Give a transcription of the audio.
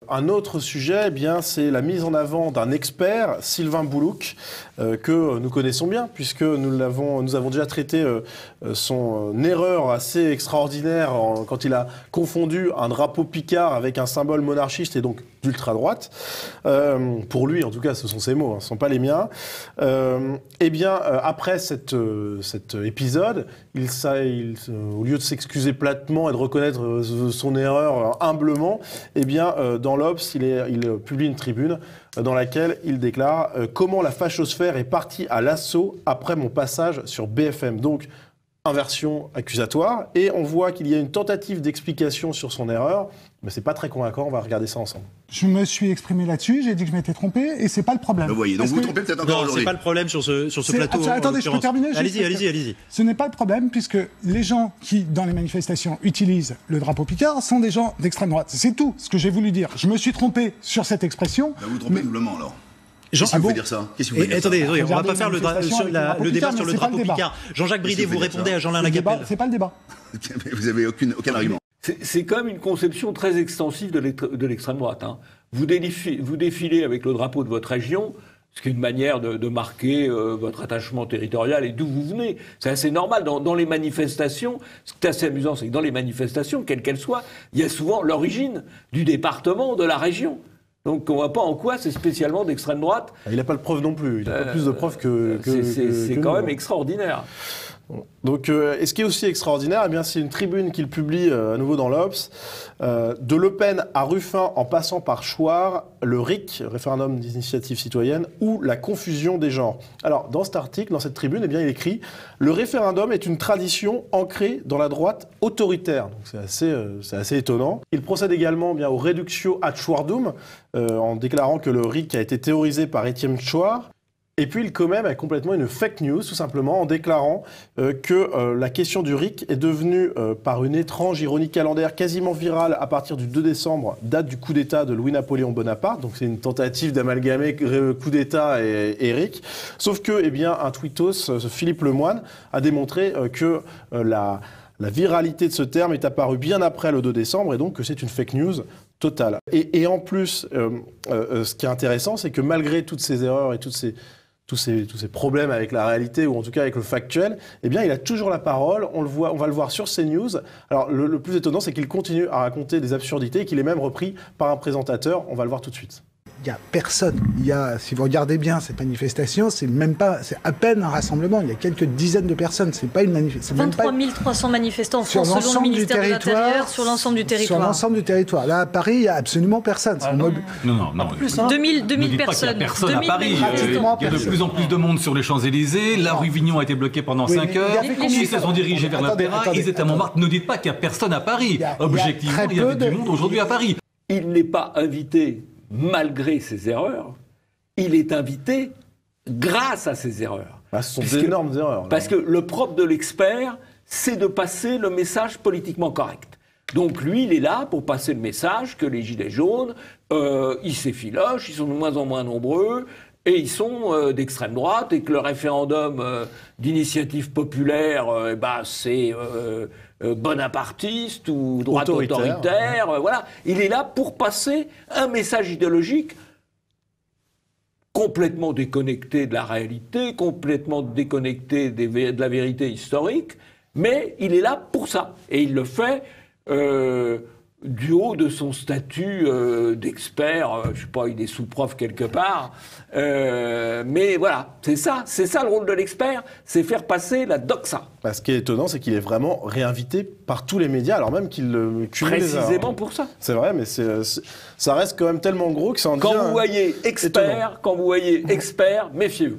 Un autre sujet, eh bien, c'est la mise en avant d'un expert, Sylvain Boulouk, que nous connaissons bien, puisque nous avons déjà traité son erreur assez extraordinaire quand il a confondu un drapeau Picard avec un symbole monarchiste et donc d'ultra-droite. Pour lui, en tout cas, ce sont ses mots, ce ne sont pas les miens. Eh bien, après cet épisode, au lieu de s'excuser platement et de reconnaître son erreur humblement, eh bien, dans l'Obs, il publie une tribune dans laquelle il déclare « Comment la fachosphère est partie à l'assaut après mon passage sur BFM ». Donc, inversion accusatoire. Et on voit qu'il y a une tentative d'explication sur son erreur, mais c'est pas très convaincant. On va regarder ça ensemble. Je me suis exprimé là-dessus, j'ai dit que je m'étais trompé, et c'est pas le problème. Vous voyez, donc vous trompez peut-être encore aujourd'hui. Non, c'est pas le problème sur ce plateau. Attendez, je peux terminer. Allez-y. Ce n'est pas le problème, puisque les gens qui, dans les manifestations, utilisent le drapeau Picard sont des gens d'extrême droite. C'est tout ce que j'ai voulu dire. Je me suis trompé sur cette expression. Ben vous trompez doublement, alors. Qu'est-ce que vous voulez dire ça? Attendez, on va pas faire le débat sur le drapeau Picard. Jean-Jacques Bridet, vous répondez à Jean-Lin Lagapelle. C'est pas le débat. Vous avez aucun argument. C'est quand même une conception très extensive de l'extrême droite. Hein. Vous défilez avec le drapeau de votre région, ce qui est une manière de marquer votre attachement territorial et d'où vous venez. C'est assez normal. Dans les manifestations, ce qui est assez amusant, c'est que dans les manifestations, quelles qu'elles soient, il y a souvent l'origine du département, de la région. Donc on ne voit pas en quoi c'est spécialement d'extrême droite. Il n'a pas de preuves non plus. Il n'a pas plus de preuves que c'est quand même extraordinaire. Donc, et ce qui est aussi extraordinaire, eh bien, c'est une tribune qu'il publie à nouveau dans l'Obs. De Le Pen à Ruffin en passant par Chouard, le RIC, référendum d'initiative citoyenne, ou la confusion des genres. Alors, dans cet article, dans cette tribune, eh bien, il écrit « Le référendum est une tradition ancrée dans la droite autoritaire ». Donc, c'est assez étonnant. Il procède également bien au reductio ad Chouardum, en déclarant que le RIC a été théorisé par Étienne Chouard. Et puis il commet complètement une fake news, tout simplement, en déclarant que la question du RIC est devenue, par une étrange ironie calendaire quasiment virale à partir du 2 décembre, date du coup d'État de Louis-Napoléon Bonaparte. Donc c'est une tentative d'amalgamer coup d'État et RIC. Sauf que, eh bien, un tweetos, Philippe Lemoine, a démontré que la viralité de ce terme est apparue bien après le 2 décembre et donc que c'est une fake news totale. Et en plus, ce qui est intéressant, c'est que malgré toutes ces erreurs et tous ces problèmes avec la réalité, ou en tout cas avec le factuel, eh bien, il a toujours la parole, on va le voir sur CNews. Alors, le plus étonnant, c'est qu'il continue à raconter des absurdités et qu'il est même repris par un présentateur. On va le voir tout de suite. Il n'y a personne. Si vous regardez bien cette manifestation, c'est à peine un rassemblement. Il y a quelques dizaines de personnes. C'est pas une manifestation. 23 300 manifestants en France, selon le ministère de l'Intérieur, sur l'ensemble du territoire. Sur l'ensemble du territoire. Là, à Paris, il n'y a absolument personne. Non. Plus, hein. 2000 personnes. Personne à Paris. Il y a de plus en plus de monde sur les Champs-Élysées. La rue Vignon a été bloquée pendant 5 heures. Ils se sont dirigés vers l'Opéra. Ils étaient à Montmartre. Ne dites pas qu'il n'y a personne à Paris. Objectivement, il y avait du monde aujourd'hui à Paris. Il n'est pas invité malgré ses erreurs, il est invité grâce à ses erreurs. Ce sont d'énormes erreurs. Parce que le propre de l'expert, c'est de passer le message politiquement correct. Donc lui, il est là pour passer le message que les gilets jaunes, ils s'effilochent, ils sont de moins en moins nombreux, et ils sont d'extrême droite, et que le référendum d'initiative populaire, c'est bonapartiste ou droite autoritaire. Voilà. Il est là pour passer un message idéologique complètement déconnecté de la réalité, complètement déconnecté de la vérité historique, mais il est là pour ça. Et il le fait du haut de son statut d'expert, je sais pas, il est sous-prof quelque part, mais voilà, c'est ça le rôle de l'expert, c'est faire passer la doxa. Ce qui est étonnant, c'est qu'il est vraiment réinvité par tous les médias, alors même qu'il cumule précisément pour ça. C'est vrai, mais ça reste quand même tellement gros que ça en devient Quand vous voyez expert, méfiez-vous.